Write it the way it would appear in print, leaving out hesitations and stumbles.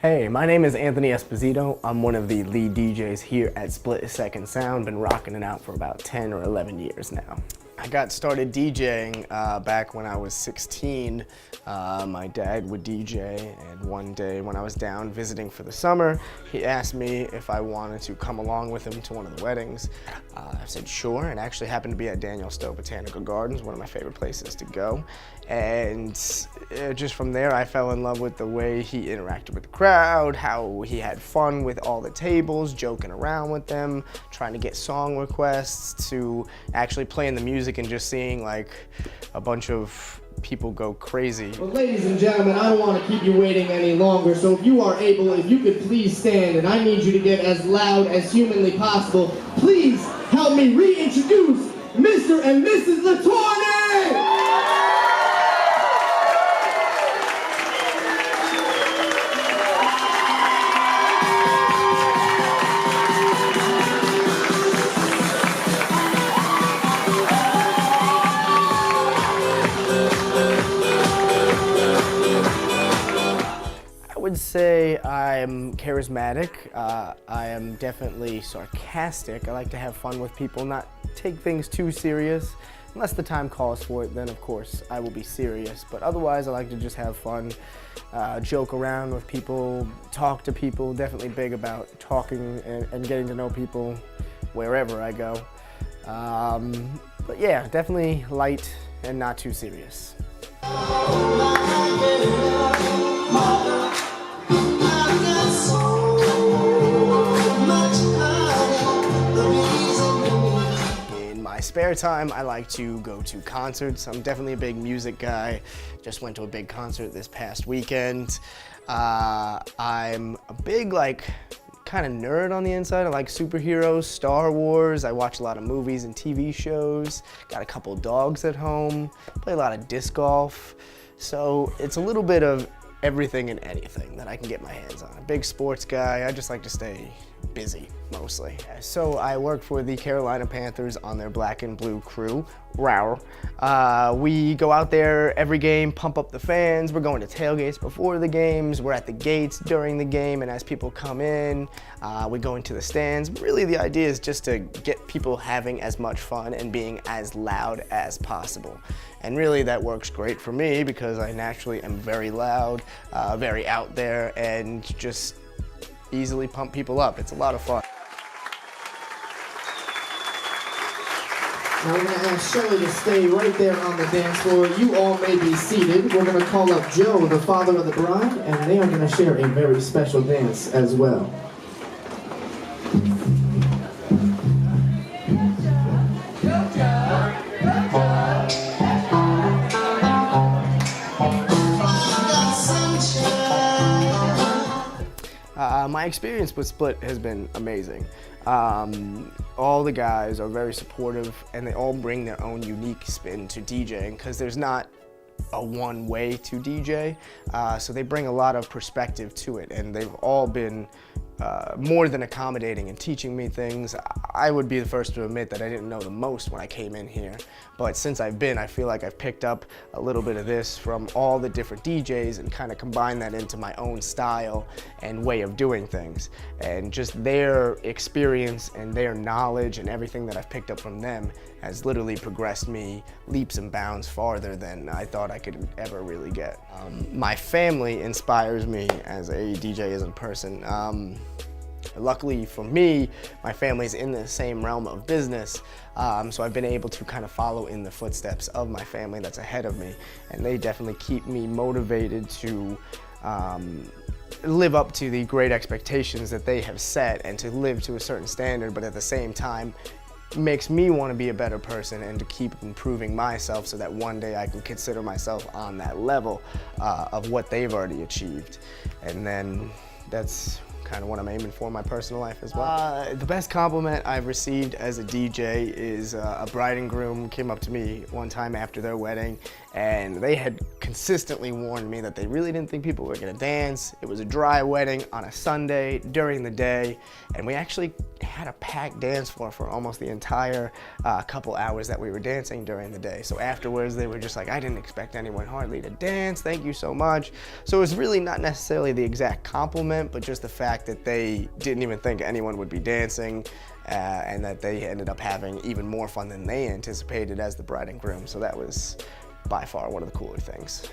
Hey, my name is Anthony Esposito. I'm one of the lead DJs here at Split Second Sound. Been rocking it out for about 10 or 11 years now. I got started DJing back when I was 16. My dad would DJ, and one day when I was down visiting for the summer, he asked me if I wanted to come along with him to one of the weddings. I said sure, and actually happened to be at Daniel Stowe Botanical Gardens, one of my favorite places to go. And just from there, I fell in love with the way he interacted with the crowd, how he had fun with all the tables, joking around with them, trying to get song requests, to actually playing the music and just seeing like a bunch of people go crazy. Well, ladies and gentlemen, I don't want to keep you waiting any longer, so if you are able, if you could please stand, and I need you to get as loud as humanly possible, please help me reintroduce Mr. and Mrs. LaTourney! I would say I'm charismatic. I am definitely sarcastic. I like to have fun with people, not take things too serious. Unless the time calls for it, then of course I will be serious. But otherwise I like to just have fun, joke around with people, talk to people. Definitely big about talking and getting to know people wherever I go. But yeah, definitely light and not too serious. In my spare time, I like to go to concerts. I'm definitely a big music guy. Just went to a big concert this past weekend. I'm a big kind of nerd on the inside. I like superheroes, Star Wars. I watch a lot of movies and TV shows. Got a couple dogs at home. Play a lot of disc golf. So it's a little bit of everything and anything that I can get my hands on. A big sports guy. I just like to stay busy, mostly. So I work for the Carolina Panthers on their black and blue crew. Rawr. We go out there every game, pump up the fans. We're going to tailgates before the games. We're at the gates during the game, and as people come in, we go into the stands. Really, the idea is just to get people having as much fun and being as loud as possible. And really, that works great for me because I naturally am very loud, very out there, and just easily pump people up. It's a lot of fun. Now we're going to ask Shelly to stay right there on the dance floor. You all may be seated. We're going to call up Joe, the father of the bride, and they are going to share a very special dance as well. My experience with Split has been amazing. All the guys are very supportive, and they all bring their own unique spin to DJing because there's not a one way to DJ, so they bring a lot of perspective to it, and they've all been more than accommodating and teaching me things. I would be the first to admit that I didn't know the most when I came in here, but since I've been, I feel like I've picked up a little bit of this from all the different DJs and kind of combined that into my own style and way of doing things. And just their experience and their knowledge and everything that I've picked up from them has literally progressed me leaps and bounds farther than I thought I could ever really get. My family inspires me as a DJ, as a person. Luckily for me, my family's in the same realm of business, so I've been able to kind of follow in the footsteps of my family that's ahead of me, and they definitely keep me motivated to live up to the great expectations that they have set and to live to a certain standard, but at the same time makes me want to be a better person and to keep improving myself so that one day I can consider myself on that level of what they've already achieved. And then that's kind of what I'm aiming for in my personal life as well. The best compliment I've received as a DJ is a bride and groom came up to me one time after their wedding, and they had consistently warned me that they really didn't think people were gonna dance. It was a dry wedding on a Sunday during the day, and we actually had a packed dance floor for almost the entire couple hours that we were dancing during the day. So afterwards, they were just like, I didn't expect anyone hardly to dance. Thank you so much. So it was really not necessarily the exact compliment, but just the fact that they didn't even think anyone would be dancing, and that they ended up having even more fun than they anticipated as the bride and groom. So that was by far one of the cooler things.